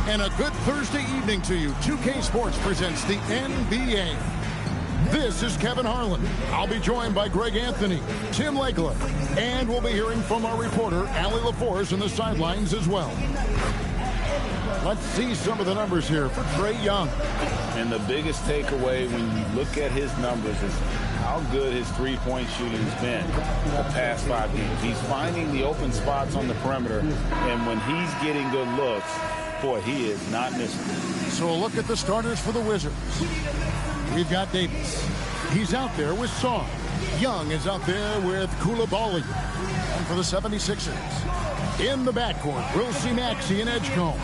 And a good Thursday evening to you. 2K Sports presents the NBA. This is Kevin Harlan. I'll be joined by Greg Anthony, Tim Legler, and we'll be hearing from our reporter, Allie LaForce, in the sidelines as well. Let's see some of the numbers here for Trae Young. And the biggest takeaway when you look at his numbers is how good his three-point shooting has been the past 5 games. He's finding the open spots on the perimeter, and when he's getting good looks, boy, he is not missing. So a look at the starters for the Wizards. We've got Davis. He's out there with Song. Young is out there with Koulibaly. And for the 76ers, in the backcourt, we'll see Maxey and Edgecombe.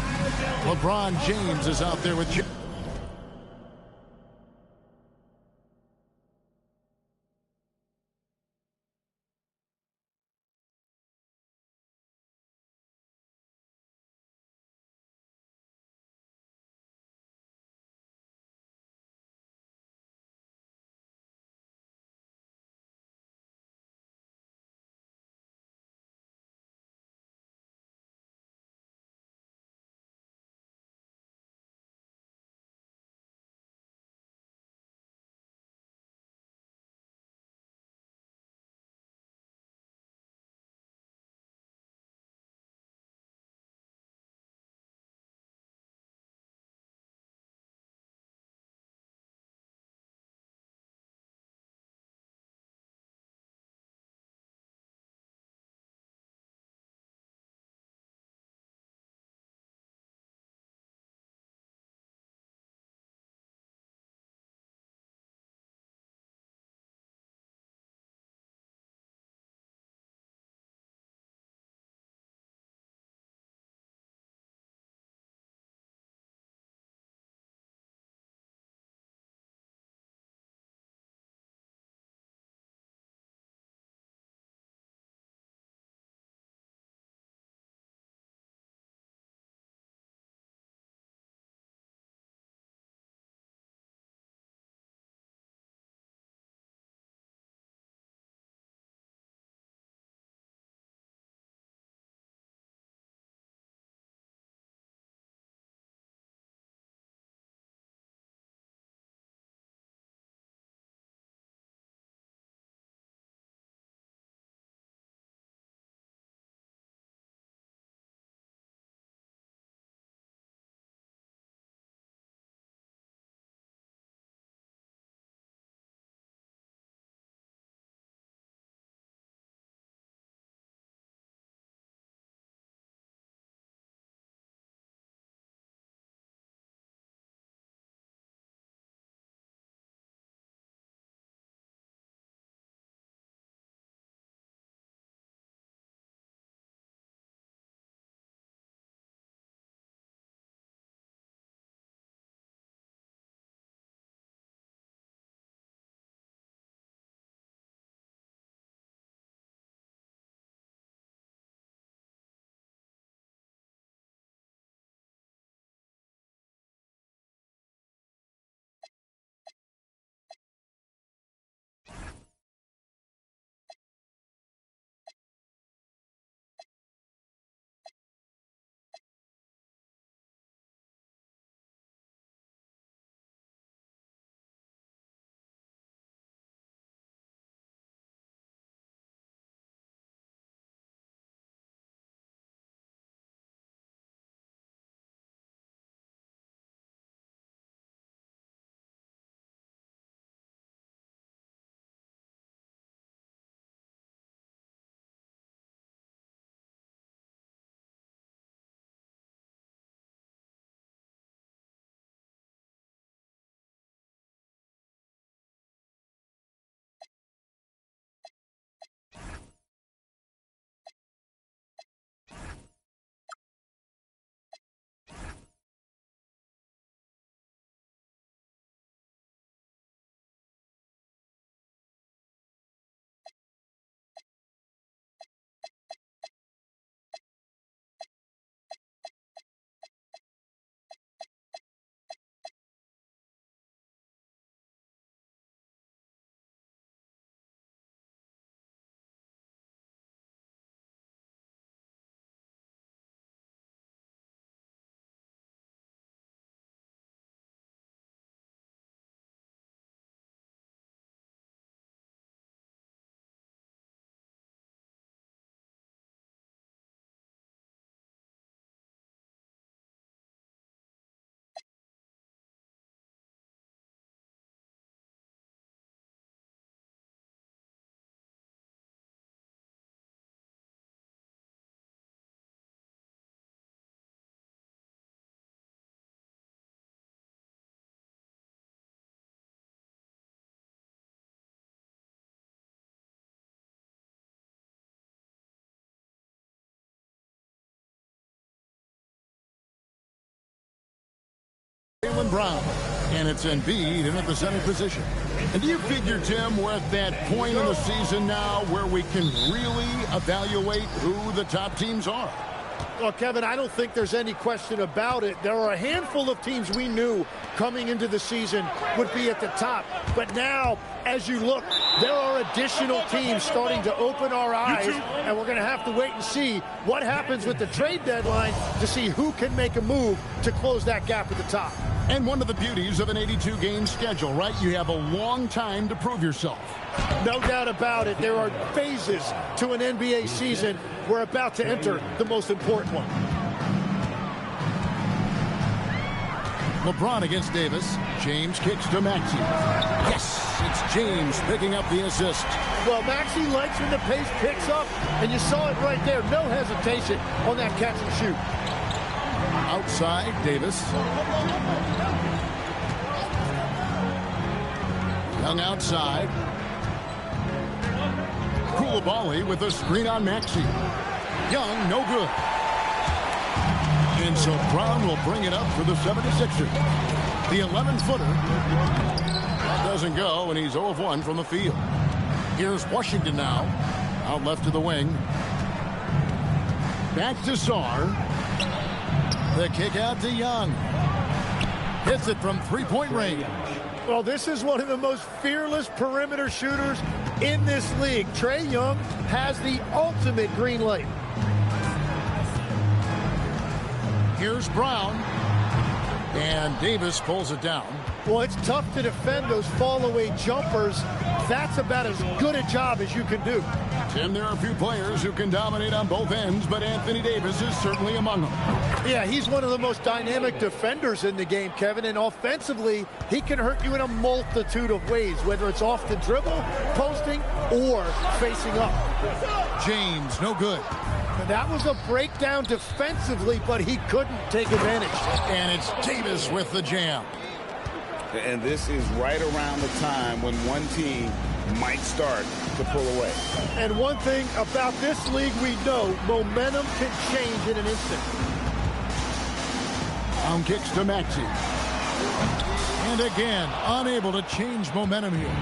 LeBron James is out there with... Jaylen Brown. And it's Embiid in at the center position. And do you figure, Tim, we're at that point in the season now where we can really evaluate who the top teams are? Well, Kevin, I don't think there's any question about it. There are a handful of teams we knew coming into the season would be at the top. But now, as you look, there are additional teams starting to open our eyes, and we're going to have to wait and see what happens with the trade deadline to see who can make a move to close that gap at the top. And one of the beauties of an 82-game schedule, right? You have a long time to prove yourself. No doubt about it. There are phases to an NBA season. We're about to enter the most important one. LeBron against Davis. James kicks to Maxey. Yes, it's James picking up the assist. Well, Maxey likes when the pace picks up, and you saw it right there. No hesitation on that catch and shoot. Outside, Davis. Young outside. Koulibaly with a screen on Maxey. Young, no good. And so Bron will bring it up for the 76ers. The 11-footer. That doesn't go, and he's 0 of 1 from the field. Here's Washington now. Out left to the wing. Back to Sarr. The kick out to Young. Hits it from three-point range. Well, this is one of the most fearless perimeter shooters in this league. Trae Young has the ultimate green light. Here's Brown. And Davis pulls it down. Well, it's tough to defend those fall-away jumpers. That's about as good a job as you can do. Tim, there are a few players who can dominate on both ends, but Anthony Davis is certainly among them. Yeah, he's one of the most dynamic defenders in the game, Kevin, and offensively, he can hurt you in a multitude of ways, whether it's off the dribble, posting, or facing up. James, no good. And that was a breakdown defensively, but he couldn't take advantage. And it's Davis with the jam. And this is right around the time when one team might start to pull away. And one thing about this league we know, momentum can change in an instant. Down kicks to Maxey. And again, unable to change momentum here.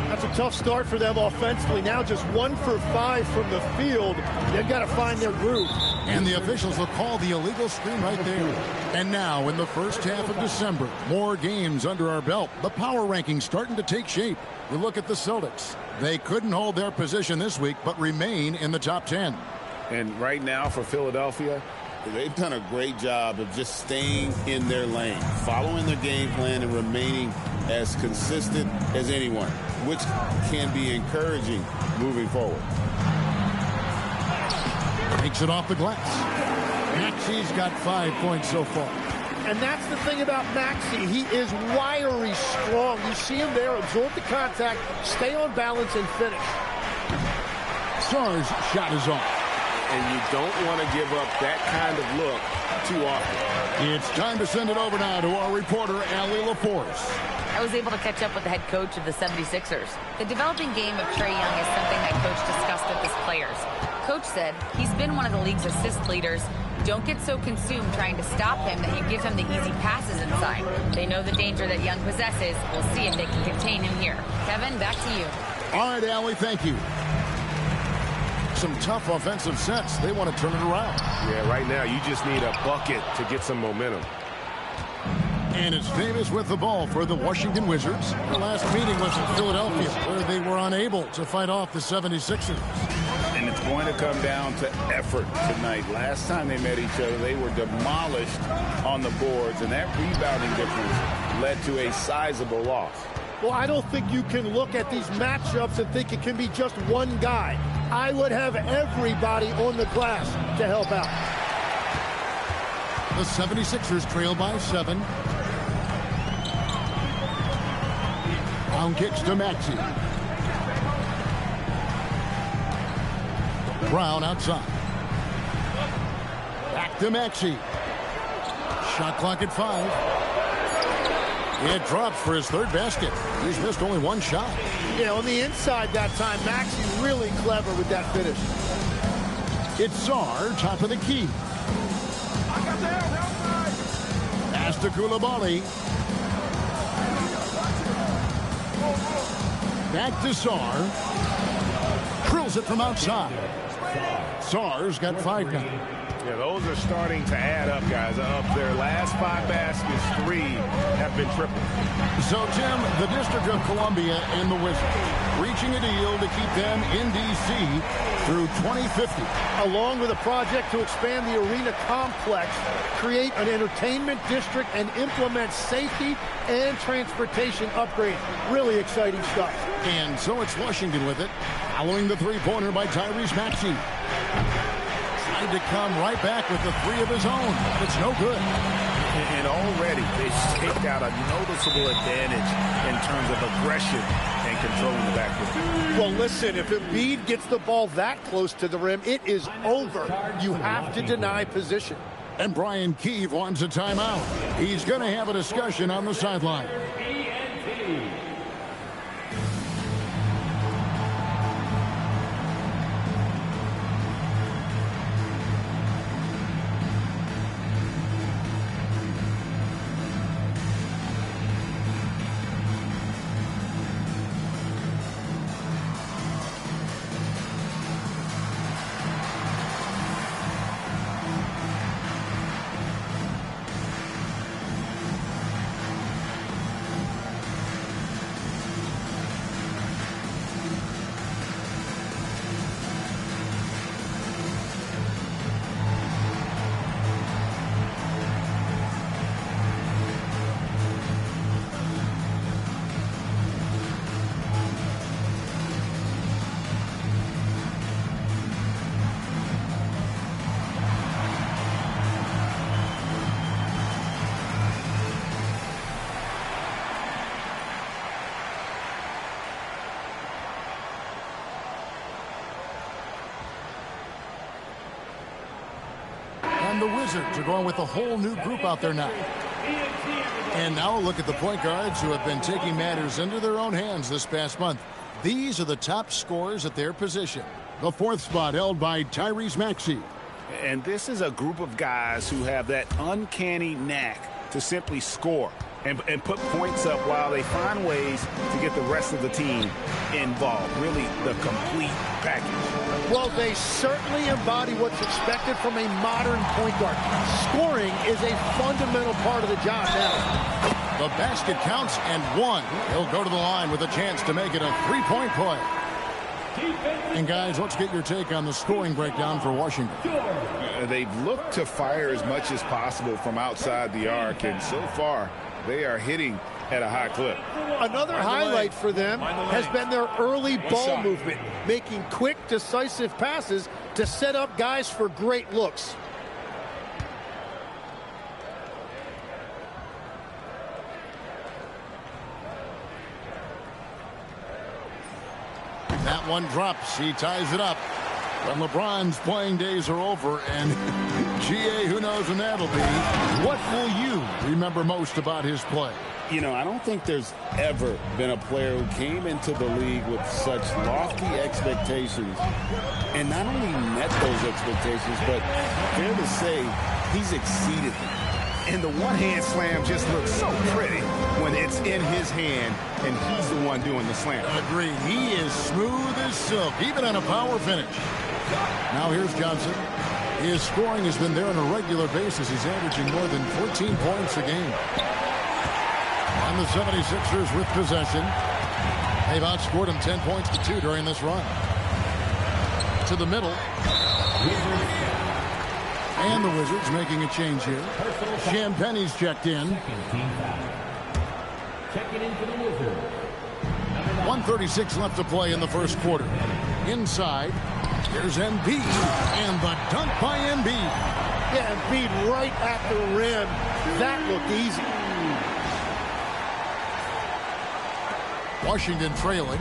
That's a tough start for them offensively. Now just 1 for 5 from the field. They've got to find their groove. And the officials will call the illegal screen right there. And now, in the first half of December, more games under our belt. The power rankings starting to take shape. We look at the Celtics. They couldn't hold their position this week, but remain in the top 10. And right now for Philadelphia, they've done a great job of just staying in their lane, following their game plan and remaining as consistent as anyone, which can be encouraging moving forward. Takes it off the glass. Maxey's got 5 points so far. And that's the thing about Maxey. He is wiry strong. You see him there, absorb the contact, stay on balance, and finish. Sarr's shot is off. And you don't want to give up that kind of look too often. It's time to send it over now to our reporter, Allie LaForce. I was able to catch up with the head coach of the 76ers. The developing game of Trae Young is something that coach discussed with his players. Coach said he's been one of the league's assist leaders. Don't get so consumed trying to stop him that you give him the easy passes inside. They know the danger that Young possesses. We'll see if they can contain him here. Kevin, back to you. All right, Allie, thank you. Some tough offensive sets. They want to turn it around. Yeah, right now you just need a bucket to get some momentum. And it's Davis with the ball for the Washington Wizards. The last meeting was in Philadelphia, where they were unable to fight off the 76ers. And it's going to come down to effort tonight. Last time they met each other, they were demolished on the boards, and that rebounding difference led to a sizable loss. Well, I don't think you can look at these matchups and think it can be just one guy. I would have everybody on the glass to help out. The 76ers trail by 7. Down kicks to Maxey. Brown outside. Back to Maxey. Shot clock at 5. It drops for his third basket. He's missed only one shot. Yeah, on the inside that time, Maxey really clever with that finish. It's Sarr, top of the key. Pass to Koulibaly. Back to Sar. Drills it from outside. Sar's got 5 now. Yeah, those are starting to add up, guys. Up their last 5 baskets, 3 have been triple. So, Tim, the District of Columbia and the Wizards reaching a deal to keep them in D.C. through 2050. Along with a project to expand the arena complex, create an entertainment district, and implement safety and transportation upgrades. Really exciting stuff. And so it's Washington with it, following the three-pointer by Tyrese Maxey. Tried to come right back with the 3 of his own. It's no good. And already they've staked out a noticeable advantage in terms of aggression and controlling the backcourt. Well, listen, if Embiid gets the ball that close to the rim, it is over. You have to deny position. And Brian Keefe wants a timeout. He's going to have a discussion on the sideline. And the Wizards are going with a whole new group out there now. And now look at the point guards who have been taking matters into their own hands this past month. These are the top scorers at their position. The 4th spot held by Tyrese Maxey. And this is a group of guys who have that uncanny knack to simply score and put points up while they find ways to get the rest of the team involved. Really the complete package. Well, they certainly embody what's expected from a modern point guard. Scoring is a fundamental part of the job now. The basket counts and 1. He'll go to the line with a chance to make it a 3-point play. And guys, let's get your take on the scoring breakdown for Washington. They've looked to fire as much as possible from outside the arc, and so far they are hitting at a high clip. Another highlight for them has been their early ball movement, making quick, decisive passes to set up guys for great looks. That one drops. He ties it up. When LeBron's playing days are over, and GA, who knows when that'll be. What will you remember most about his play? You know, I don't think there's ever been a player who came into the league with such lofty expectations and not only met those expectations, but fair to say he's exceeded them. And the one-hand slam just looks so pretty when it's in his hand and he's the one doing the slam. Agreed. He is smooth as silk, even on a power finish. Now here's Johnson. His scoring has been there on a regular basis. He's averaging more than 14 points a game. And the 76ers with possession. They've outscored him 10 points to 2 during this run. To the middle. And the Wizards making a change here. Champagne's checked in. Checking in for the Wizards. 1:36 left to play in the first quarter. Inside, here's Embiid. And the dunk by Embiid. Yeah, Embiid right at the rim. That looked easy. Washington trailing.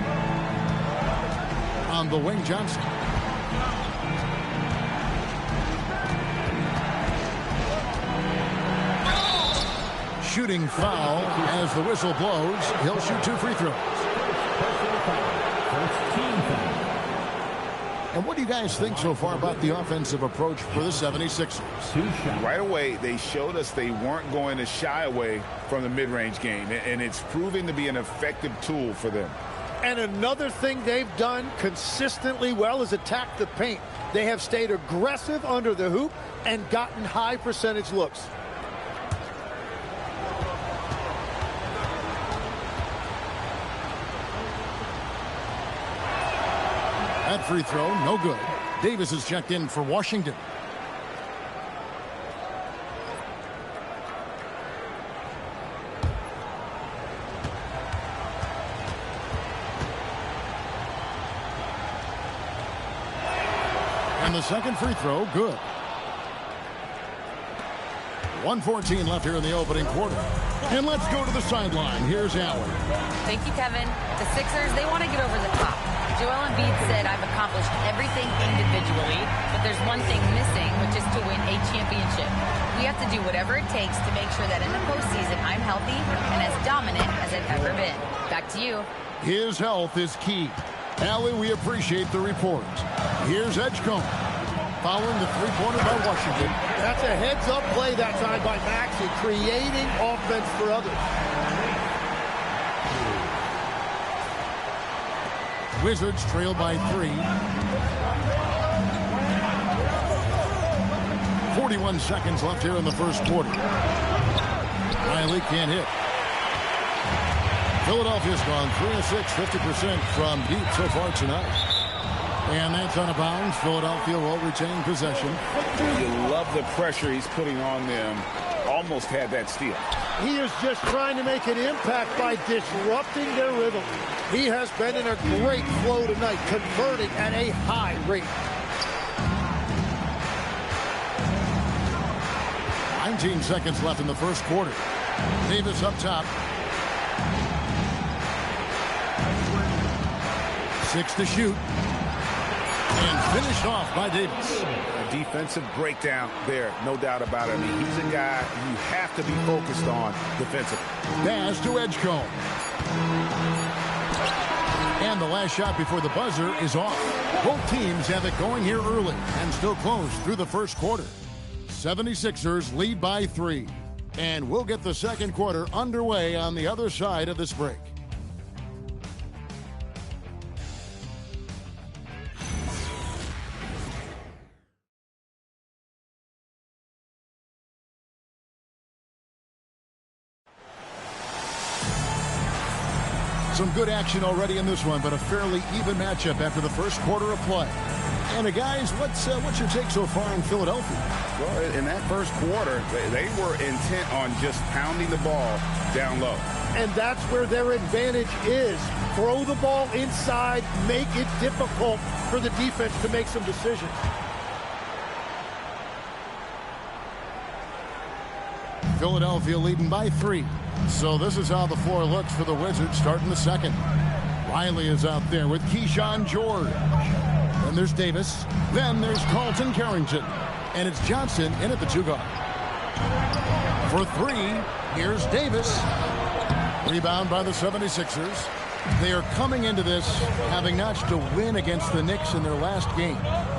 On the wing, Johnson. Shooting foul as the whistle blows. He'll shoot 2 free throws. And what do you guys think so far about the offensive approach for the 76ers? Right away, they showed us they weren't going to shy away from the mid-range game, and it's proving to be an effective tool for them. And another thing they've done consistently well is attack the paint. They have stayed aggressive under the hoop and gotten high percentage looks. That free throw, no good. Davis is checked in for Washington. And the second free throw, good. 1:14 left here in the opening quarter. And let's go to the sideline. Here's Allen. Thank you, Kevin. The Sixers, they want to get over the top. Joel Embiid said, I've accomplished everything individually, but there's one thing missing, which is to win a championship. We have to do whatever it takes to make sure that in the postseason I'm healthy and as dominant as I've ever been. Back to you. His health is key. Allie, we appreciate the report. Here's Edgecombe. Following the three-pointer by Washington. That's a heads-up play that time by Maxey, creating offense for others. Wizards trail by 3. 41 seconds left here in the first quarter. Riley can't hit. Philadelphia's gone 3 of 6, 50% from deep so far tonight. And that's out of bounds. Philadelphia will retain possession. You love the pressure he's putting on them. Almost had that steal. He is just trying to make an impact by disrupting their rhythm. He has been in a great flow tonight, converting at a high rate. 19 seconds left in the first quarter. Davis up top. 6 to shoot. And finished off by Davis. A defensive breakdown there, no doubt about it. I mean, he's a guy you have to be focused on defensively. Pass to Edgecombe. And the last shot before the buzzer is off. Both teams have it going here early and still close through the first quarter. 76ers lead by 3. And we'll get the second quarter underway on the other side of this break. Some good action already in this one, but a fairly even matchup after the first quarter of play. And guys, what's your take so far in Philadelphia? Well, in that first quarter, they were intent on just pounding the ball down low. And that's where their advantage is. Throw the ball inside, make it difficult for the defense to make some decisions. Philadelphia leading by 3. So this is how the floor looks for the Wizards starting the second. Riley is out there with Keyshawn George. Then there's Davis. Then there's Carlton Carrington. And it's Johnson in at the 2-guard. For 3, here's Davis. Rebound by the 76ers. They are coming into this having notched a win against the Knicks in their last game.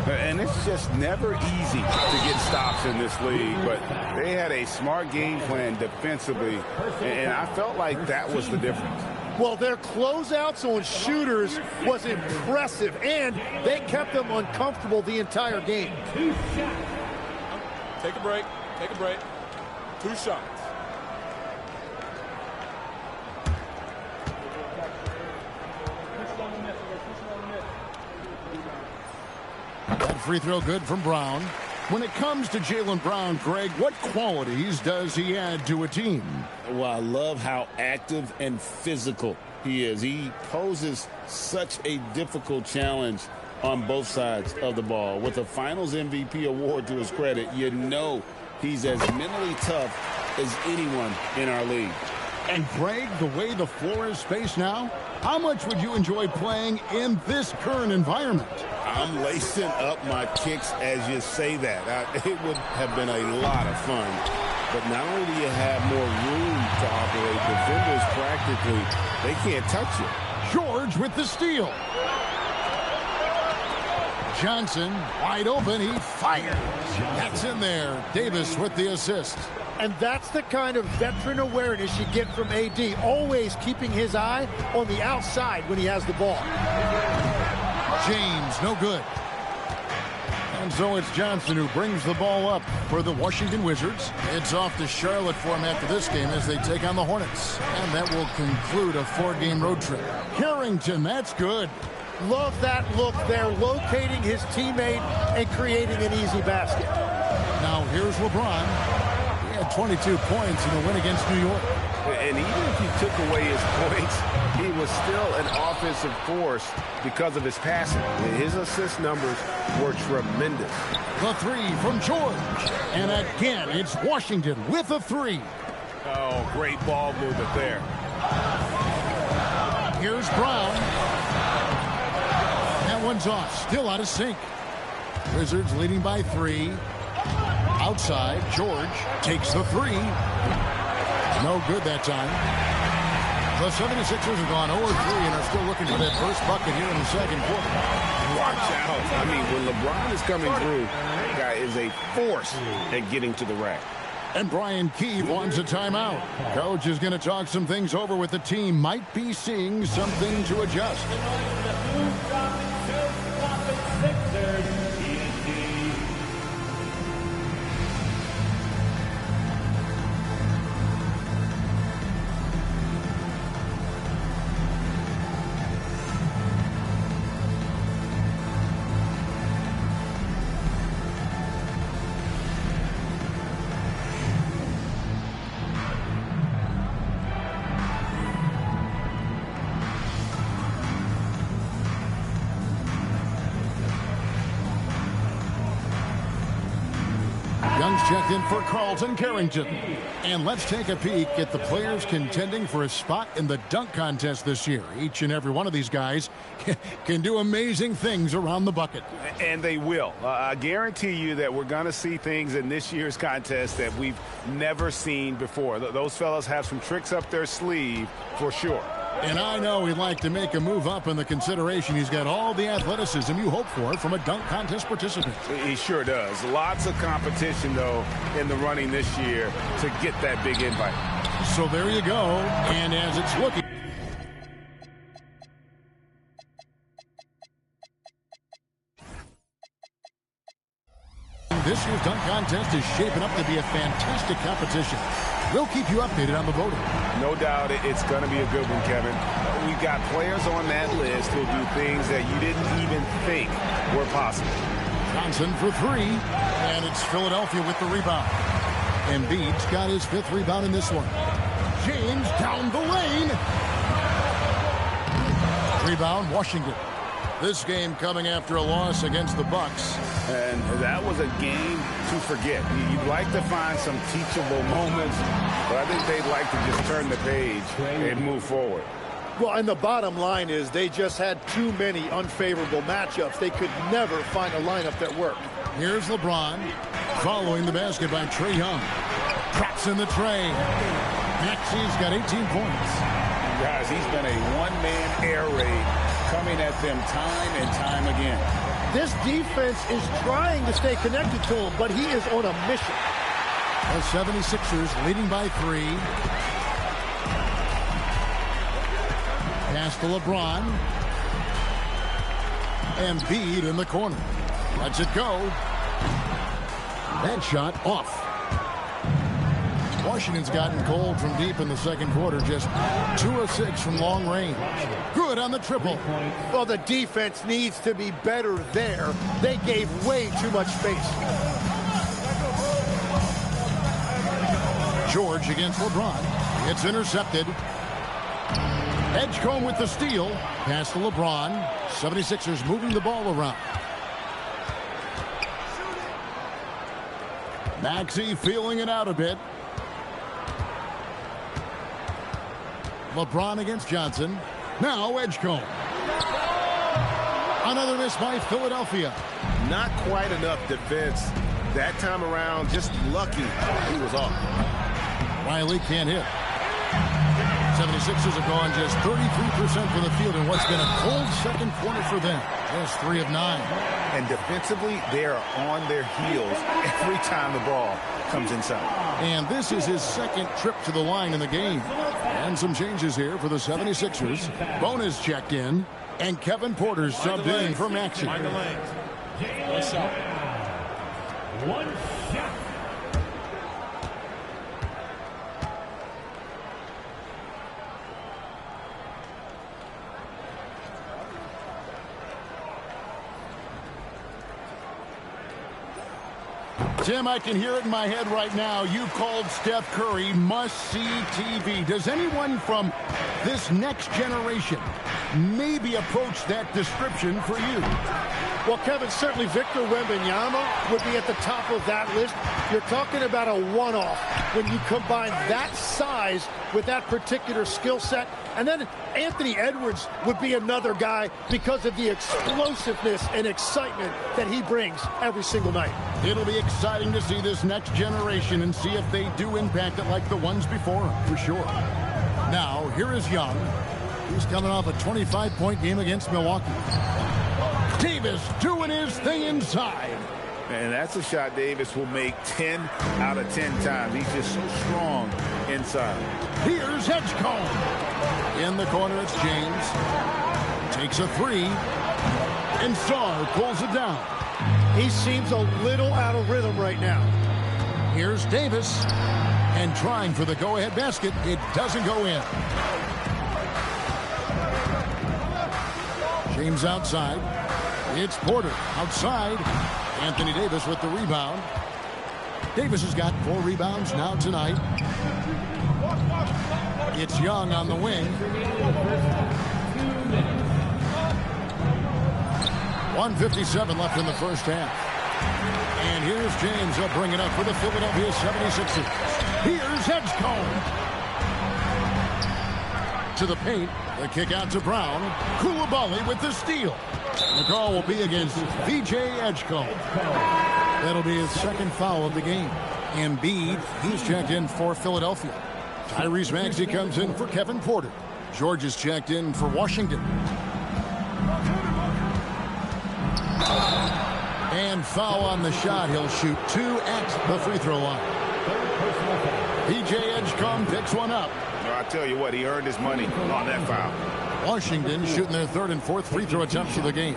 And it's just never easy to get stops in this league, but they had a smart game plan defensively, and I felt like that was the difference. Well, their closeouts on shooters was impressive, and they kept them uncomfortable the entire game. Take a break. Take a break. 2 shots. That free throw good from Brown. When it comes to Jaylen Brown, Greg, what qualities does he add to a team? Well, I love how active and physical he is. He poses such a difficult challenge on both sides of the ball. With a Finals MVP award to his credit, you know he's as mentally tough as anyone in our league. And Greg, the way the floor is spaced now, how much would you enjoy playing in this current environment? I'm lacing up my kicks as you say that. It would have been a lot of fun. But not only do you have more room to operate, defenders practically, they can't touch you. George with the steal. Johnson wide open. He fires. That's in there. Davis with the assist. And that's the kind of veteran awareness you get from AD, always keeping his eye on the outside when he has the ball. James, no good. And so it's Johnson who brings the ball up for the Washington Wizards. It's off to Charlotte for him after this game as they take on the Hornets. And that will conclude a 4-game road trip. Harrington, that's good. Love that look there, locating his teammate and creating an easy basket. Now here's LeBron. He had 22 points in the win against New York. And even if you took away his points, he was still an offensive force because of his passing. His assist numbers were tremendous. The three from George. And again, it's Washington with a three. Oh, great ball movement there. Here's Bron. That one's off. Still out of sync. Wizards leading by 3. Outside, George takes the three. No good that time. The 76ers have gone 0-3 and are still looking for that first bucket here in the second quarter. Watch out. I mean, when LeBron is coming through, that guy is a force at getting to the rack. And Brian Keefe wants a timeout. Coach is going to talk some things over with the team. Might be seeing something to adjust. Young's checked in for Carlton Carrington. And let's take a peek at the players contending for a spot in the dunk contest this year. Each and every one of these guys can do amazing things around the bucket. And they will. I guarantee you that we're going to see things in this year's contest that we've never seen before. Those fellas have some tricks up their sleeve for sure. And I know he'd like to make a move up in the consideration. He's got all the athleticism you hope for from a dunk contest participant. He sure does. Lots of competition, though, in the running this year to get that big invite. So there you go. And as it's looking... This year's dunk contest is shaping up to be a fantastic competition. We'll keep you updated on the voting. No doubt it's going to be a good one, Kevin. We've got players on that list who'll do things that you didn't even think were possible. Johnson for 3, and it's Philadelphia with the rebound. Embiid's got his 5th rebound in this one. James down the lane. Rebound, Washington. This game coming after a loss against the Bucks. And that was a game to forget. You'd like to find some teachable moments, but I think they'd like to just turn the page and move forward. Well, and the bottom line is they just had too many unfavorable matchups. They could never find a lineup that worked. Here's LeBron following the basket by Trae Young. Traps in the tray. Maxi's got 18 points. Guys, he's been a one-man air raid coming at them time and time again. This defense is trying to stay connected to him, but he is on a mission. The 76ers leading by 3. Pass to LeBron. And Embiid in the corner. Lets it go. That shot off. Washington's gotten cold from deep in the second quarter. Just 2 of 6 from long range. Good on the triple. Well, the defense needs to be better there. They gave way too much space. George against LeBron. It's intercepted. Edgecombe with the steal. Pass to LeBron. 76ers moving the ball around. Maxey feeling it out a bit. LeBron against Johnson. Now Edgecombe. Another miss by Philadelphia. Not quite enough defense that time around. Just lucky he was off. Riley can't hit. 76ers have gone just 33% from the field in what's been a cold second quarter for them. Just 3 of 9. And defensively, they are on their heels every time the ball comes inside. And this is his second trip to the line in the game. And some changes here for the 76ers. Bron is checked in, and Kevin Porter's subbed in for Maxey. One shot. One shot. Tim, I can hear it in my head right now. You called Steph Curry must-see TV. Does anyone from this next generation maybe approach that description for you? Well, Kevin, certainly Victor Wembanyama would be at the top of that list. You're talking about a one-off when you combine that size with that particular skill set. And then Anthony Edwards would be another guy because of the explosiveness and excitement that he brings every single night. It'll be exciting to see this next generation and see if they do impact it like the ones before him, for sure. Now, here is Young. He's coming off a 25-point game against Milwaukee. Davis doing his thing inside. And that's a shot Davis will make 10 out of 10 times. He's just so strong inside. Here's Edgecombe. In the corner, it's James. Takes a 3. And Sarr pulls it down. He seems a little out of rhythm right now. Here's Davis. And trying for the go-ahead basket. It doesn't go in. James outside. It's Porter outside. Anthony Davis with the rebound. Davis has got 4 rebounds now tonight. It's Young on the wing. 1:57 left in the first half. And here's James. He'll bring it up for the Philadelphia 76ers. Here's Edgecombe. To the paint. The kick out to Brown. Koulibaly with the steal. The call will be against VJ Edgecombe. That'll be his second foul of the game. Embiid, he's checked in for Philadelphia. Tyrese Maxey comes in for Kevin Porter. George is checked in for Washington. And foul on the shot. He'll shoot 2 at the free throw line. VJ Edgecombe picks one up. I tell you what, he earned his money on that foul. Washington shooting their 3rd and 4th free throw attempts of the game.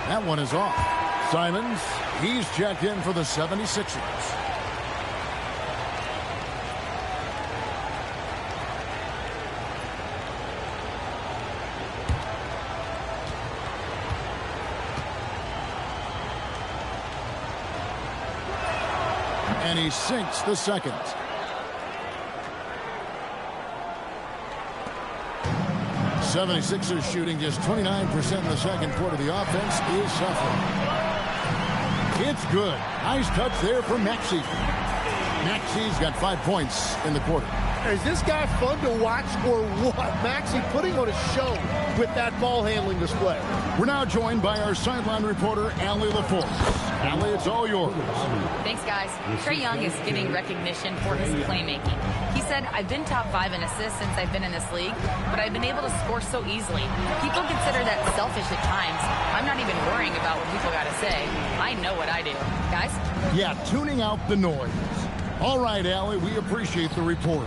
That one is off. Simons, he's checked in for the 76ers. And he sinks the second. '76ers shooting just 29% in the second quarter. The offense is suffering. It's good. Nice touch there for Maxey. Maxey's got 5 points in the quarter. Is this guy fun to watch or what? Maxey putting on a show with that ball handling display. We're now joined by our sideline reporter, Allie LaForce. Allie, it's all yours. Thanks, guys. Trae Young is getting recognition for his playmaking. He said, I've been top 5 in assists since I've been in this league, but I've been able to score so easily. People consider that selfish at times. I'm not even worrying about what people got to say. I know what I do. Guys? Yeah, tuning out the noise. All right, Allie, we appreciate the report.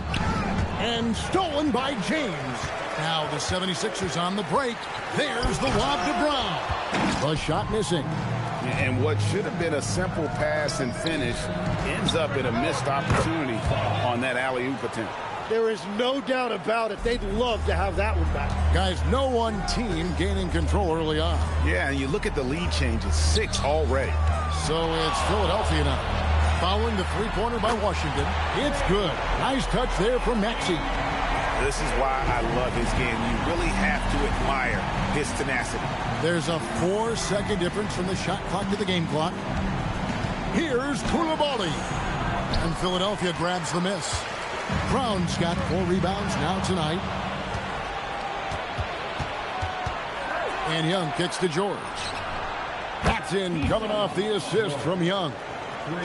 And stolen by James. Now the 76ers on the break. There's the lob to Bron. The shot missing. And what should have been a simple pass and finish ends up in a missed opportunity on that alley-oop attempt. There is no doubt about it. They'd love to have that one back. Guys, no one team gaining control early on. Yeah, and you look at the lead changes, 6 already. So it's Philadelphia now. Following the three-pointer by Washington. It's good. Nice touch there from Maxey. This is why I love his game. You really have to admire his tenacity. There's a 4-second difference from the shot clock to the game clock. Here's Koulibaly. And Philadelphia grabs the miss. Brown's got 4 rebounds now tonight. And Young kicks to George. That's in, coming off the assist from Young.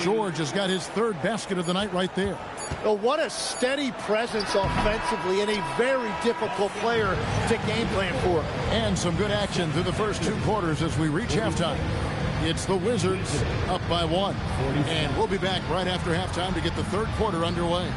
George has got his 3rd basket of the night right there. Well, what a steady presence offensively and a very difficult player to game plan for. And some good action through the first 2 quarters as we reach halftime. It's the Wizards up by 1. And we'll be back right after halftime to get the 3rd quarter underway.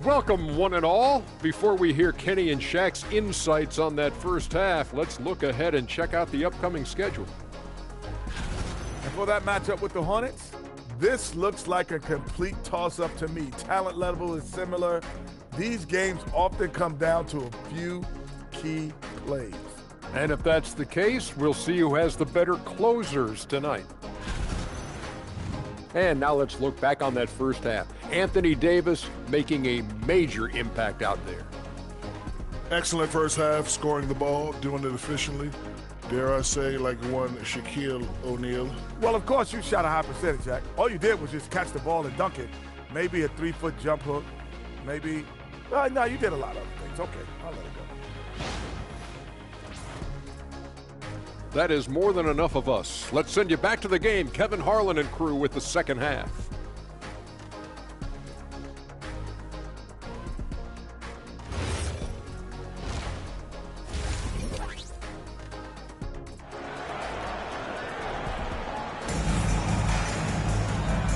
Welcome, one and all. Before we hear Kenny and Shaq's insights on that first half, let's look ahead and check out the upcoming schedule. And for that matchup with the Hornets, this looks like a complete toss-up to me. Talent level is similar. These games often come down to a few key plays. And if that's the case, we'll see who has the better closers tonight. And now let's look back on that first half. Anthony Davis making a major impact out there. Excellent first half, scoring the ball, doing it efficiently. Dare I say, like one Shaquille O'Neal. Well, of course, you shot a high percentage, Jack. All you did was just catch the ball and dunk it. Maybe a 3-foot jump hook. Maybe. No, you did a lot of other things. Okay, I'll let it go. That is more than enough of us. Let's send you back to the game. Kevin Harlan and crew with the second half.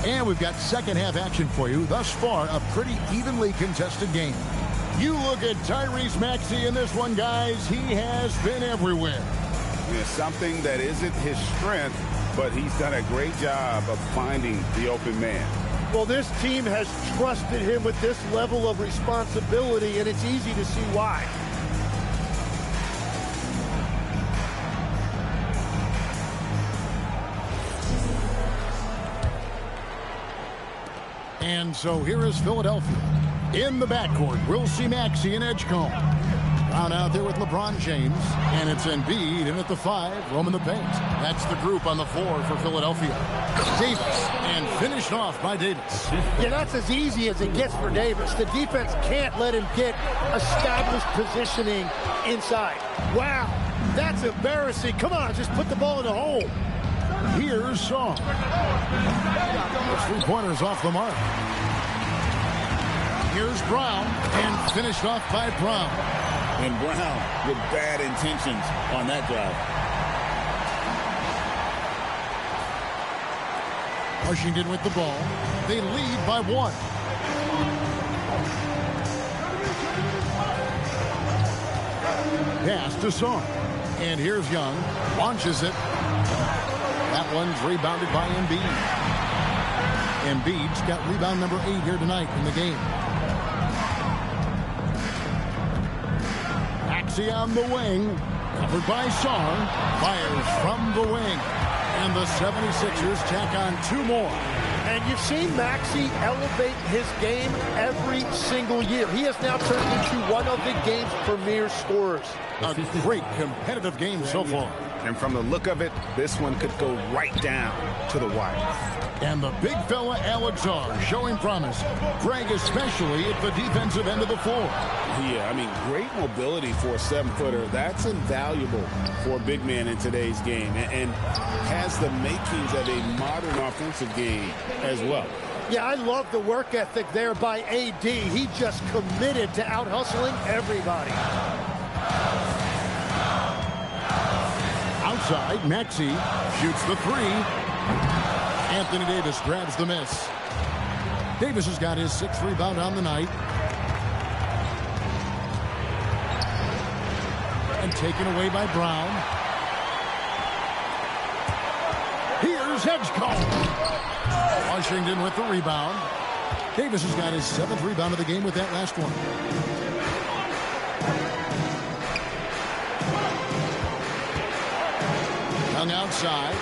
And we've got second half action for you. Thus far, a pretty evenly contested game. You look at Tyrese Maxey in this one, guys. He has been everywhere. It's something that isn't his strength, but he's done a great job of finding the open man. Well, this team has trusted him with this level of responsibility, and it's easy to see why. And so here is Philadelphia. In the backcourt, we'll see Maxey and Edgecombe. Brown out there with LeBron James. And it's Embiid in at the 5, roaming the paint. That's the group on the floor for Philadelphia. Davis, and finished off by Davis. Yeah, that's as easy as it gets for Davis. The defense can't let him get established positioning inside. Wow, that's embarrassing. Come on, just put the ball in the hole. Here's Song. The 3-pointers off the mark. Here's Brown, and finished off by Brown. And Brown with bad intentions on that drive. Washington with the ball. They lead by 1. Pass to Song. And here's Young. Launches it. That one's rebounded by Embiid. Embiid's got rebound number 8 here tonight in the game. Maxey on the wing. Covered by Song. Fires from the wing. And the 76ers tack on 2 more. And you've seen Maxey elevate his game every single year. He has now turned into one of the game's premier scorers. A great competitive game so far. And from the look of it, this one could go right down to the wire. And the big fella, Alex R, showing promise. Greg especially at the defensive end of the floor. Yeah, I mean, great mobility for a 7-footer. That's invaluable for a big man in today's game. And has the makings of a modern offensive game as well. Yeah, I love the work ethic there by AD. He just committed to out-hustling everybody. Outside, Maxey shoots the 3. Anthony Davis grabs the miss. Davis has got his 6th rebound on the night. And taken away by Brown. Here's Edgecombe. Washington with the rebound. Davis has got his 7th rebound of the game with that last one. Young outside.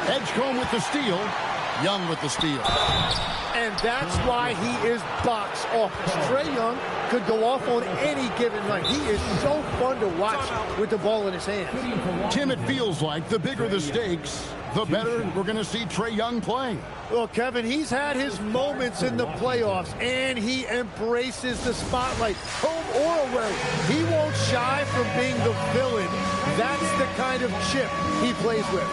Edgecombe with the steal. Young with the steal. And that's why he is box office. Trae Young could go off on any given night. He is so fun to watch with the ball in his hands. Tim, it feels like the bigger the stakes, the better we're going to see Trae Young play. Well, Kevin, he's had his moments in the playoffs, and he embraces the spotlight, home or away. He won't shy from being the villain. That's the kind of chip he plays with.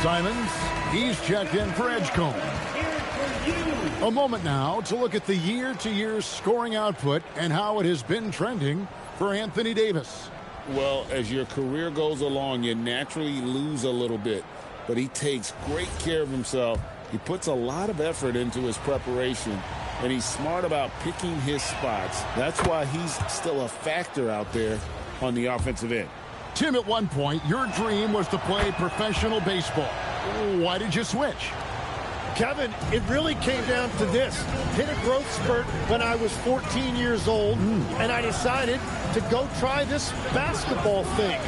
Simons, he's checked in for Edgecombe. A moment now to look at the year-to-year scoring output and how it has been trending for Anthony Davis. Well, as your career goes along, you naturally lose a little bit, but he takes great care of himself. He puts a lot of effort into his preparation, and he's smart about picking his spots. That's why he's still a factor out there on the offensive end. Tim, at one point, your dream was to play professional baseball. Why did you switch? Kevin, it really came down to this. Hit a growth spurt when I was 14 years old, and I decided to go try this basketball thing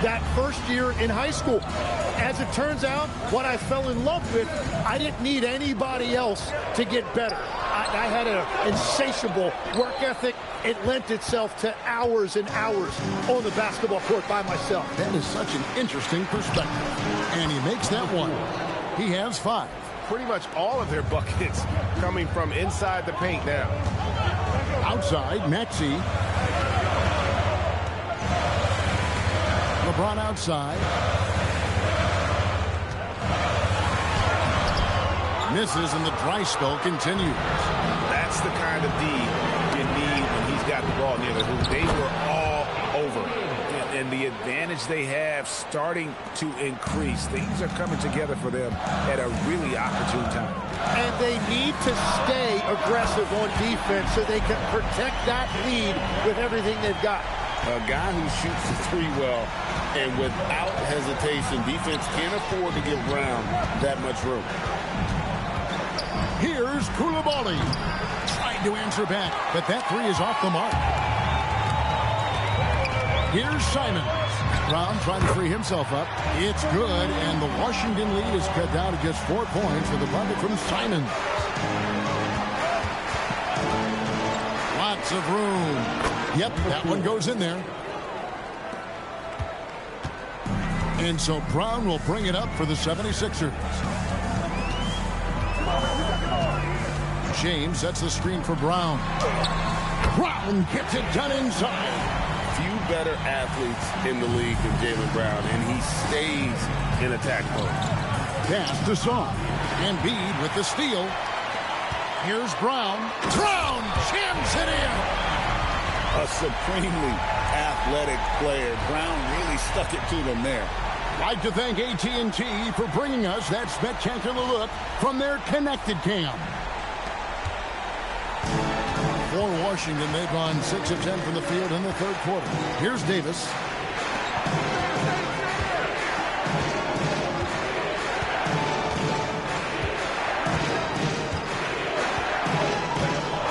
that first year in high school. As it turns out, what I fell in love with, I didn't need anybody else to get better. I had an insatiable work ethic. It lent itself to hours and hours on the basketball court by myself. That is such an interesting perspective. And he makes that one. He has 5. Pretty much all of their buckets coming from inside the paint now. Outside, Maxey. LeBron outside. Misses, and the dry spell continues. That's the kind of D you need when he's got the ball near the hoop. They were all over. And the advantage they have starting to increase. Things are coming together for them at a really opportune time. And they need to stay aggressive on defense so they can protect that lead with everything they've got. A guy who shoots the three well, and without hesitation, defense can't afford to give Brown that much room. Here's Koulibaly. Trying to answer back, but that three is off the mark. Here's Simons. Brown trying to free himself up. It's good, and the Washington lead is cut down to just 4 points with a bucket from Simons. Lots of room. Yep, that one goes in there. And so Brown will bring it up for the 76ers. James sets the screen for Brown. Brown gets it done inside. Few better athletes in the league than Jaylen Brown, and he stays in attack mode. Pass to Song. Embiid with the steal. Here's Brown. Brown jams it in. A supremely athletic player. Brown really stuck it to them there. Like to thank AT&T for bringing us that spectacular look from their connected cam. For Washington, they've gone 6 of 10 from the field in the third quarter. Here's Davis.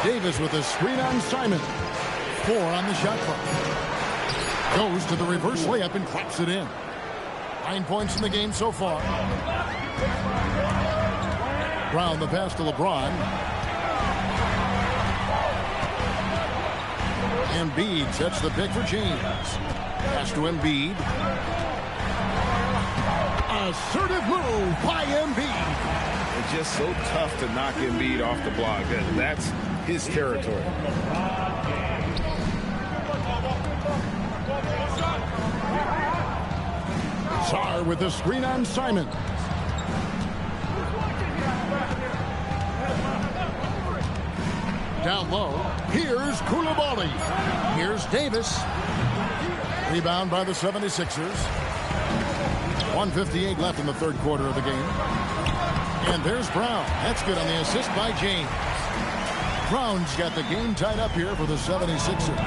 Davis with a screen on Simon. 4 on the shot clock. Goes to the reverse layup and claps it in. 9 points in the game so far. Brown the pass to LeBron. Embiid sets the pick for James. Pass to Embiid. Assertive move by Embiid. It's just so tough to knock Embiid off the block. That's his territory. Sarr with the screen on Simon. Down low. Here's Koulibaly. Here's Davis. Rebound by the 76ers. 1:58 left in the third quarter of the game. And there's Brown. That's good on the assist by James. Brown's got the game tied up here for the 76ers.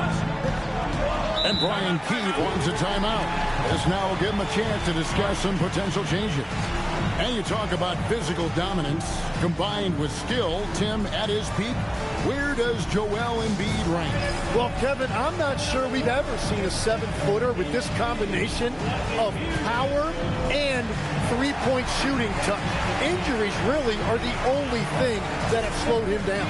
And Brian Keith wants a timeout. This now will give him a chance to discuss some potential changes. And you talk about physical dominance combined with skill. Tim, at his peak, where does Joel Embiid rank? Well, Kevin, I'm not sure we've ever seen a 7-footer with this combination of power and three-point shooting touch. Injuries really are the only thing that have slowed him down.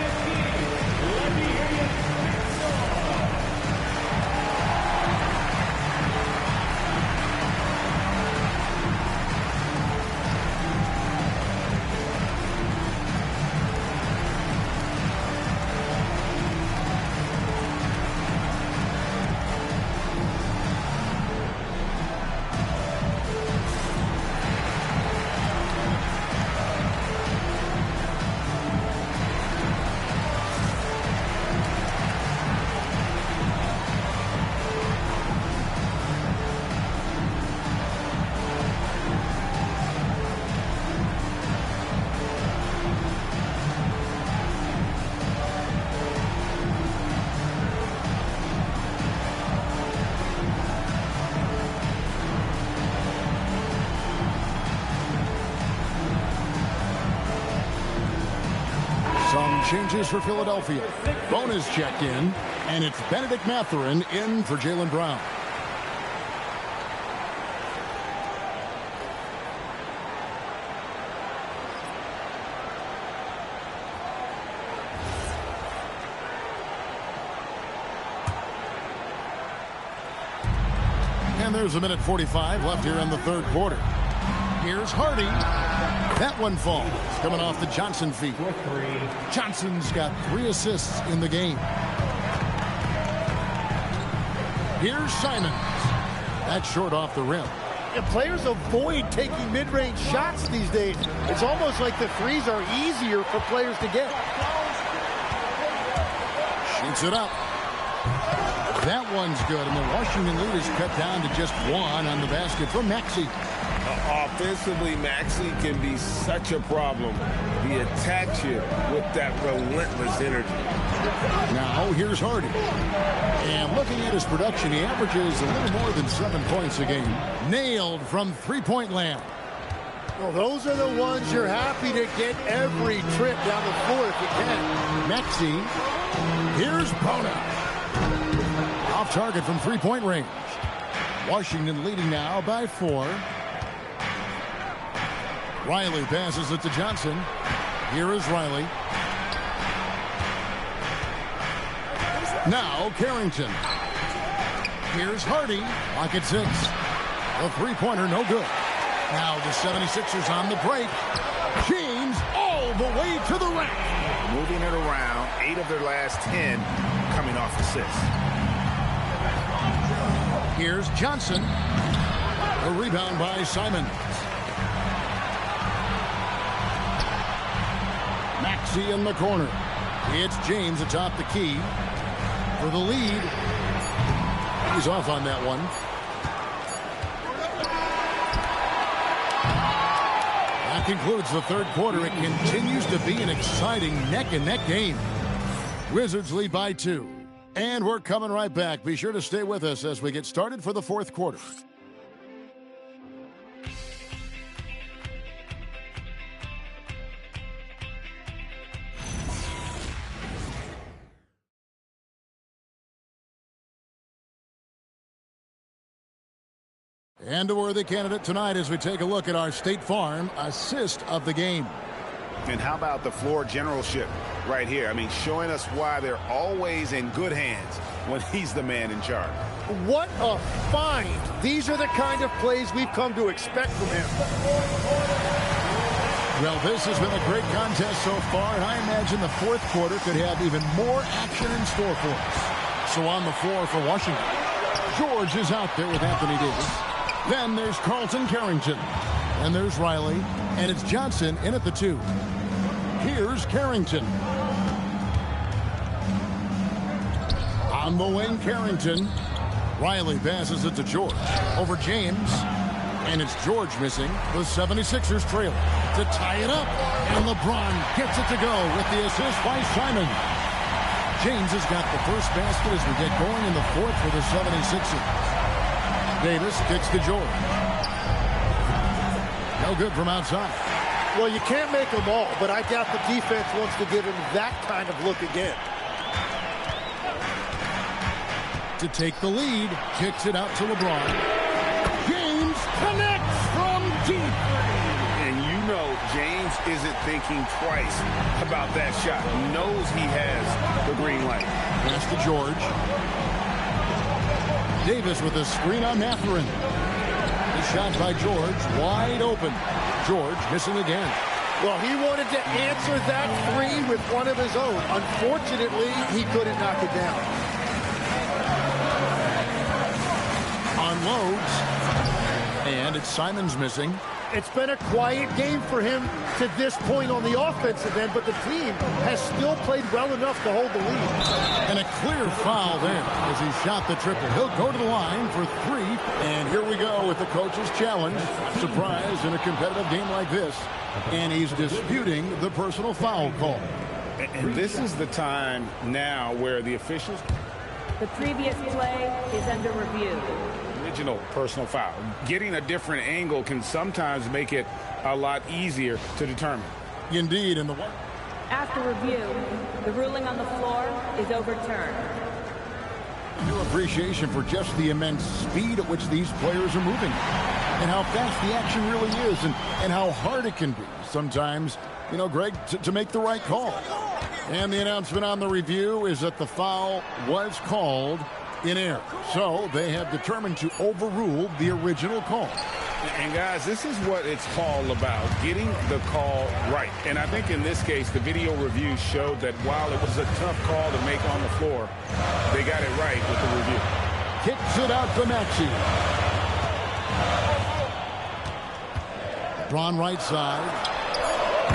Changes for Philadelphia. Bonus checked in, and it's Benedict Mathurin in for Jaylen Brown. And there's a minute 45 left here in the third quarter. Here's Hardy. That one falls, coming off the Johnson feed. Johnson's got 3 assists in the game. Here's Simons. That's short off the rim. And players avoid taking mid-range shots these days. It's almost like the threes are easier for players to get. Shoots it up. That one's good, and the Washington lead is cut down to just 1 on the basket for Maxey. Offensively, Maxey can be such a problem. He attacks you with that relentless energy. Now, here's Hardy. And looking at his production, he averages a little more than 7 points a game. Nailed from three-point land. Well, those are the ones you're happy to get every trip down the floor if you can. Maxey. Here's Bona. Off target from three-point range. Washington leading now by 4. Riley passes it to Johnson. Here is Riley. Now Carrington. Here's Hardy. Lock at 6. The three-pointer no good. Now the 76ers on the break. James all the way to the rack. Moving it around. 8 of their last 10 coming off assists. Here's Johnson. A rebound by Simons. Maxey in the corner. It's James atop the key for the lead. He's off on that one. That concludes the third quarter. It continues to be an exciting neck-and-neck game. Wizards lead by 2. And we're coming right back. Be sure to stay with us as we get started for the fourth quarter. And a worthy candidate tonight as we take a look at our State Farm assist of the game. And how about the floor generalship right here? I mean, showing us why they're always in good hands when he's the man in charge. What a find. These are the kind of plays we've come to expect from him. Well, this has been a great contest so far, and I imagine the fourth quarter could have even more action in store for us. So on the floor for Washington, George is out there with Anthony Davis. Then there's Carlton Carrington. And there's Riley. And it's Johnson in at the 2. Here's Carrington. On the wing, Carrington. Riley passes it to George. Over James. And it's George missing. The 76ers trail to tie it up. And LeBron gets it to go with the assist by Simon. James has got the first basket as we get going in the fourth for the 76ers. Davis kicks to George. No good from outside. Well, you can't make them all, but I doubt the defense wants to give him that kind of look again. To take the lead, kicks it out to LeBron. James connects from deep. And you know James isn't thinking twice about that shot. He knows he has the green light. Pass to George. Davis with a screen on Mathurin. The shot by George, wide open. George missing again. Well, he wanted to answer that three with one of his own. Unfortunately, he couldn't knock it down. Unloads. And it's Simon's missing. It's been a quiet game for him to this point on the offensive end, but the team has still played well enough to hold the lead. And a clear foul there as he shot the triple. He'll go to the line for 3. And here we go with the coach's challenge. Surprise in a competitive game like this. And he's disputing the personal foul call. And this is the time now where the officials... The previous play is under review. Original personal foul. Getting a different angle can sometimes make it a lot easier to determine. Indeed, in the one. After review, the ruling on the floor is overturned. New appreciation for just the immense speed at which these players are moving and how fast the action really is and how hard it can be sometimes, you know, Greg, to make the right call. And the announcement on the review is that the foul was called in error. So they have determined to overrule the original call. And guys, this is what it's all about, getting the call right. And I think in this case, the video review showed that while it was a tough call to make on the floor, they got it right with the review. Kicks it out to Maxey. Bron right side.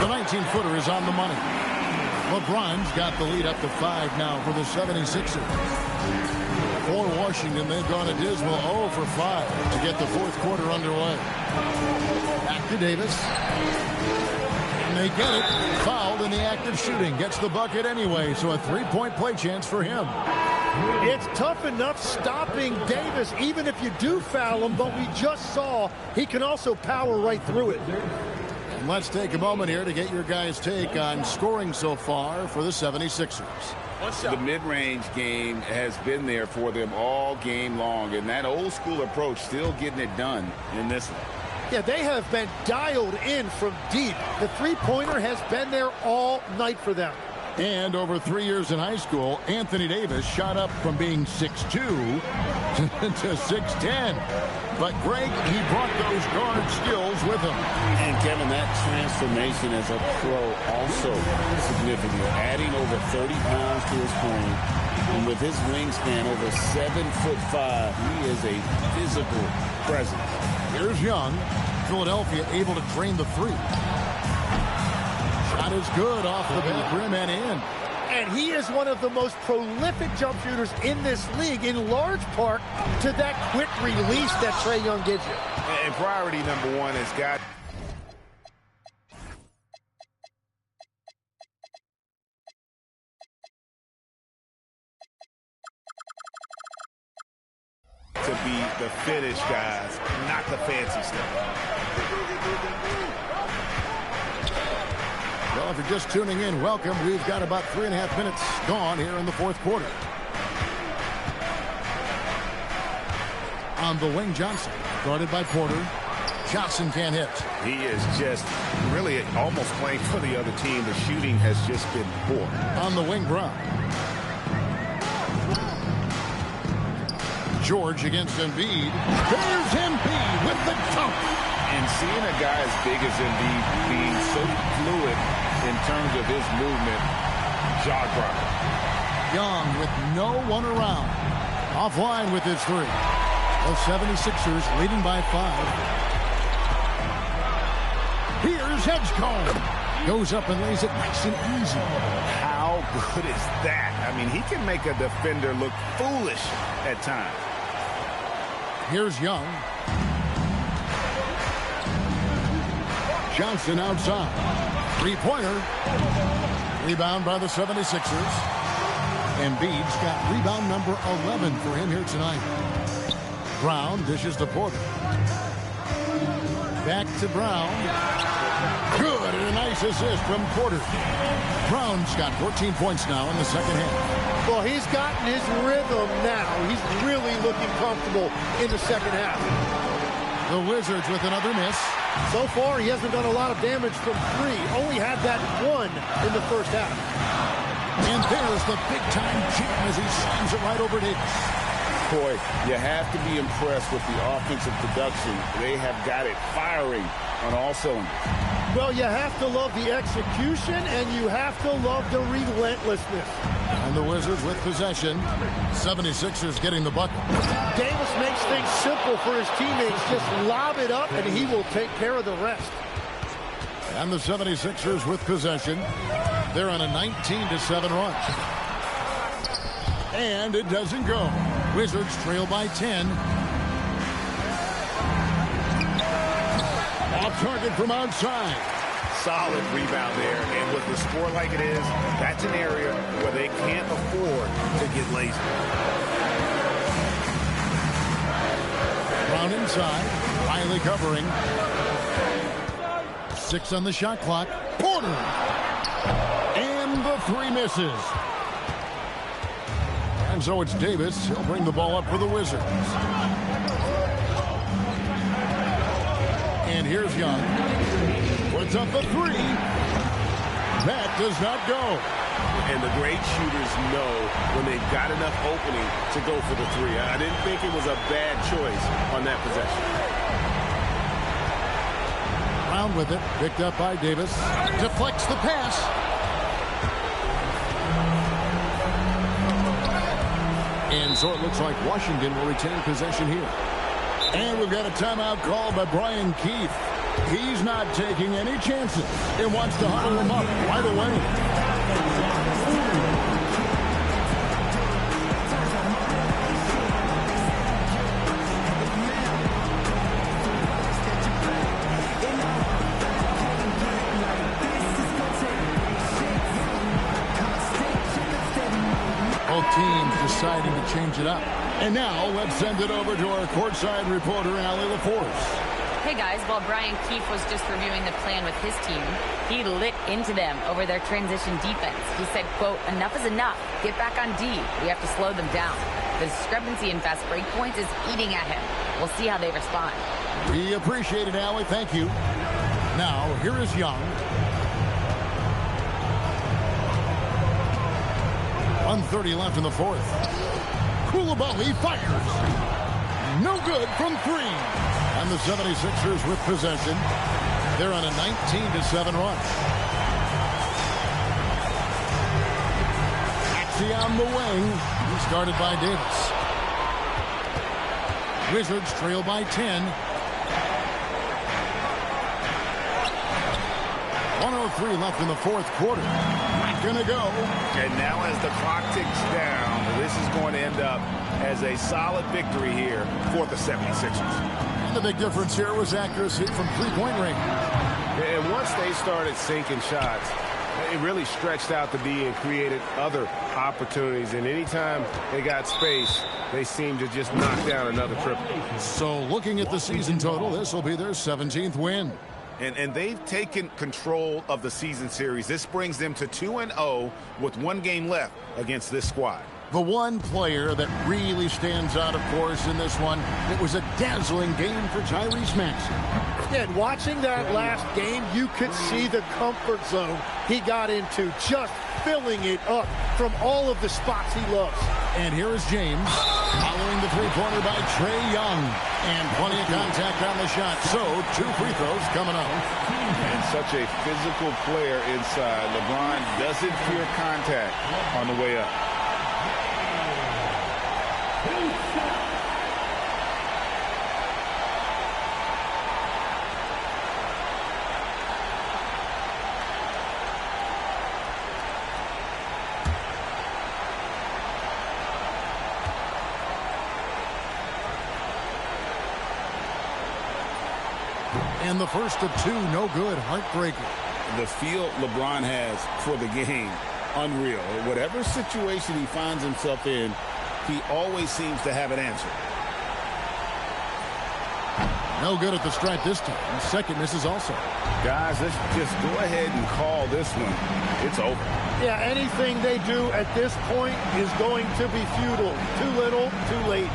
The 19-footer is on the money. LeBron's got the lead up to 5 now for the 76ers. For Washington, they've gone a dismal 0 for 5 to get the fourth quarter underway. Back to Davis. And they get it. Fouled in the act of shooting. Gets the bucket anyway, so a 3-point play chance for him. It's tough enough stopping Davis, even if you do foul him, but we just saw he can also power right through it. And let's take a moment here to get your guys' take on scoring so far for the 76ers. The mid-range game has been there for them all game long, and that old-school approach still getting it done in this one. Yeah, they have been dialed in from deep. The three-pointer has been there all night for them. And over 3 years in high school, Anthony Davis shot up from being 6'2 to 6'10. But Greg, he brought those guard skills with him. And Kevin, that transformation as a pro also significant. Adding over 30 pounds to his frame. And with his wingspan over 7'5", he is a physical presence. Here's Young. Philadelphia able to drain the 3. Shot is good off the back rim and in. And he is one of the most prolific jump shooters in this league, in large part to that quick release that Trae Young gives you. And priority number 1 has got to be the finish, guys, not the fancy stuff. Well, if you're just tuning in, welcome. We've got about 3.5 minutes gone here in the fourth quarter. On the wing, Johnson. Guarded by Porter. Johnson can't hit. He is just really almost playing for the other team. The shooting has just been poor. On the wing, Bron. George against Embiid. There's Embiid with the dunk. And seeing a guy as big as Embiid being so fluid in terms of his movement, jaw dropping. Young with no one around. Offline with his three. The 76ers leading by 5. Here's Edgecombe. Goes up and lays it nice and easy. How good is that? I mean, he can make a defender look foolish at times. Here's Young. Johnson outside. Three-pointer. Rebound by the 76ers. Embiid's got rebound number 11 for him here tonight. Brown dishes to Porter. Back to Brown. Good, and a nice assist from Porter. Brown's got 14 points now in the second half. Well, he's gotten his rhythm now. He's really looking comfortable in the second half. The Wizards with another miss. So far, he hasn't done a lot of damage from three. Only had that one in the first half. And there's the big-time jam as he slams it right over Davis. Boy, you have to be impressed with the offensive production. They have got it firing on all cylinders. Well, you have to love the execution, and you have to love the relentlessness. And the Wizards with possession. 76ers getting the bucket. Davis makes things simple for his teammates. Just lob it up, and he will take care of the rest. And the 76ers with possession. They're on a 19-7 run. And it doesn't go. Wizards trail by 10. Off target from outside. Solid rebound there, and with the score like it is, that's an area where they can't afford to get lazy. Brown inside. Riley covering. 6 on the shot clock. Porter. And the three misses. And so it's Davis. He'll bring the ball up for the Wizards. And here's Young. Puts up a three. That does not go. And the great shooters know when they've got enough opening to go for the three. I didn't think it was a bad choice on that possession. Brown with it. Picked up by Davis. Deflects the pass. And so it looks like Washington will retain possession here. And we've got a timeout called by Brian Keith. He's not taking any chances and wants to huddle him up right away. Both teams deciding to change it up. And now let's send it over to our courtside reporter, Allie LaForce. Hey guys, while Brian Keefe was just reviewing the plan with his team, he lit into them over their transition defense. He said, quote, "Enough is enough. Get back on D. We have to slow them down. The discrepancy in fast break points is eating at him. We'll see how they respond." We appreciate it, Allie. Thank you. Now, here is Young. 1:30 left in the fourth. Koulibaly fires. No good from three. And the 76ers with possession. They're on a 19-7 run. Maxey on the wing. He's guarded by Davis. Wizards trail by 10. 1:03 left in the fourth quarter. Not going to go. And now as the clock ticks down, this is going to end up as a solid victory here for the 76ers. And the big difference here was accuracy from three-point range. And once they started sinking shots, it really stretched out the D and created other opportunities. And anytime they got space, they seemed to just knock down another triple. So looking at the season total, this will be their 17th win. And they've taken control of the season series. This brings them to 2-0 with one game left against this squad. The one player that really stands out, of course, in this one, it was a dazzling game for Tyrese Maxey. Yeah, and watching that last game, you could see the comfort zone he got into, just filling it up from all of the spots he loves. And here is James, following the three-pointer by Trae Young. And plenty of contact on the shot, so 2 free throws coming up. And such a physical player inside. LeBron doesn't fear contact on the way up. And the first of 2, no good, heartbreaker. The feel LeBron has for the game, unreal. Whatever situation he finds himself in, he always seems to have an answer. No good at the stripe this time. Second misses also. Guys, let's just go ahead and call this one. It's over. Yeah, anything they do at this point is going to be futile. Too little, too late.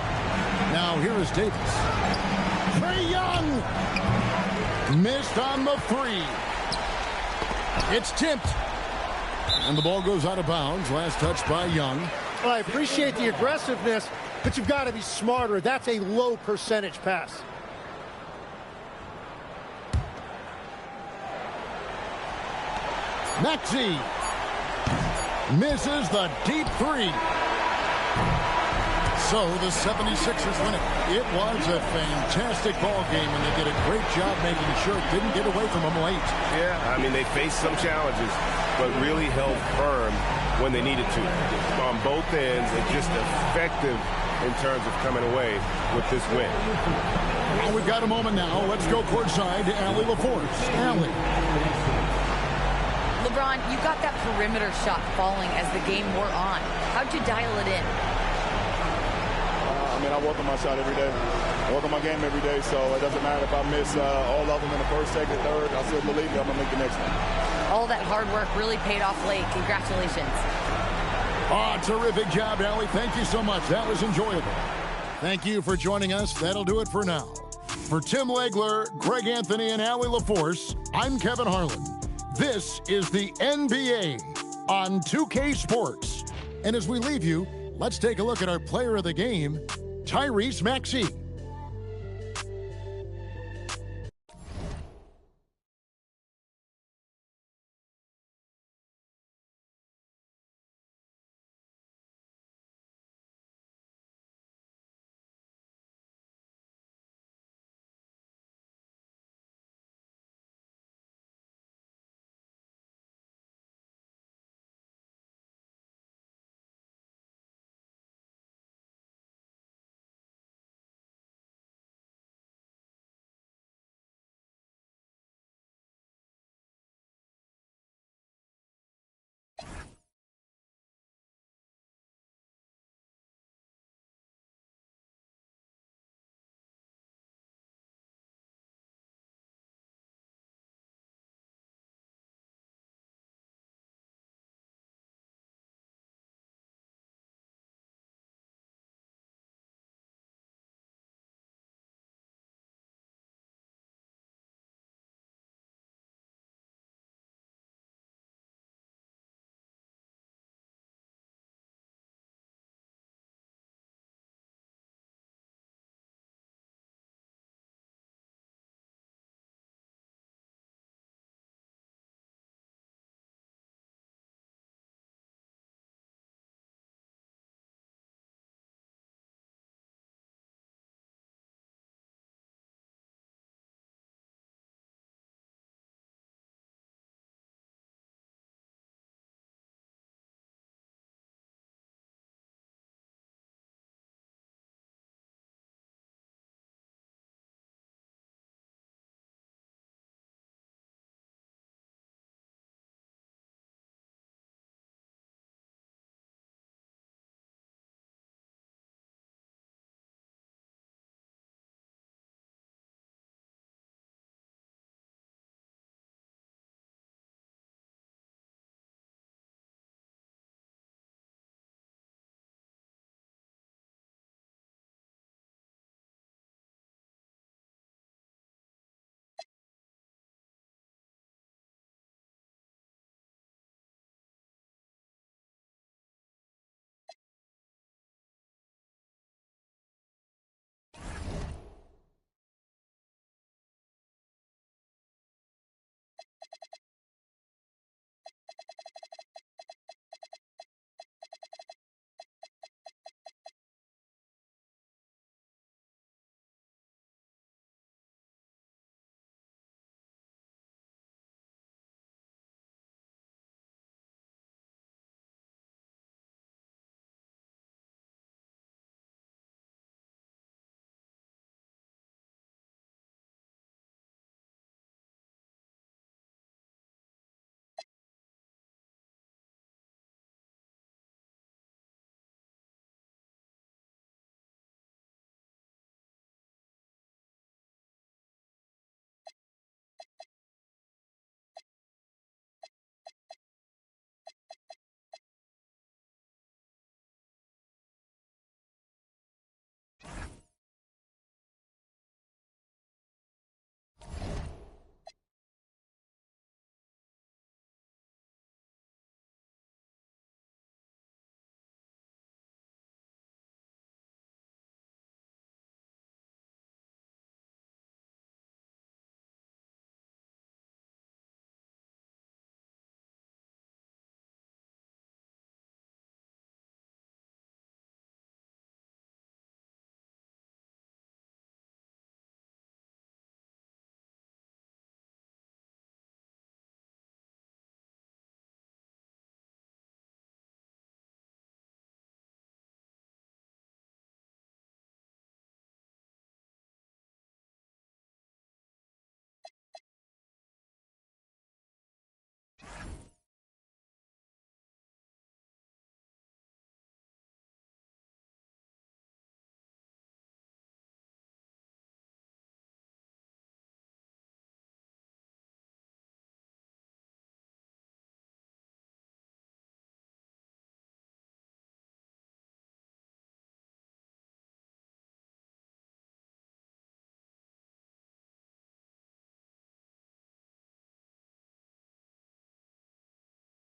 Now here is Davis. Trae Young! Missed on the 3. It's tipped. And the ball goes out of bounds. Last touch by Young. Well, I appreciate the aggressiveness, but you've got to be smarter. That's a low percentage pass. Maxey misses the deep 3. So the 76ers win it. It was a fantastic ball game, and they did a great job making sure it didn't get away from them late. Yeah, I mean, they faced some challenges, but really held firm when they needed to. On both ends, and just effective in terms of coming away with this win. Well, we've got a moment now. Let's go courtside to Allie LaForce. Allie. LeBron, you got that perimeter shot falling as the game wore on. How'd you dial it in? I mean, I work on my shot every day. I work on my game every day, so it doesn't matter if I miss all of them in the first, second, third. I still believe I'm going to make the next one. All that hard work really paid off late. Congratulations. Oh, terrific job, Allie. Thank you so much. That was enjoyable. Thank you for joining us. That'll do it for now. For Tim Legler, Greg Anthony, and Allie LaForce, I'm Kevin Harlan. This is the NBA on 2K Sports. And as we leave you, let's take a look at our player of the game, Tyrese Maxey.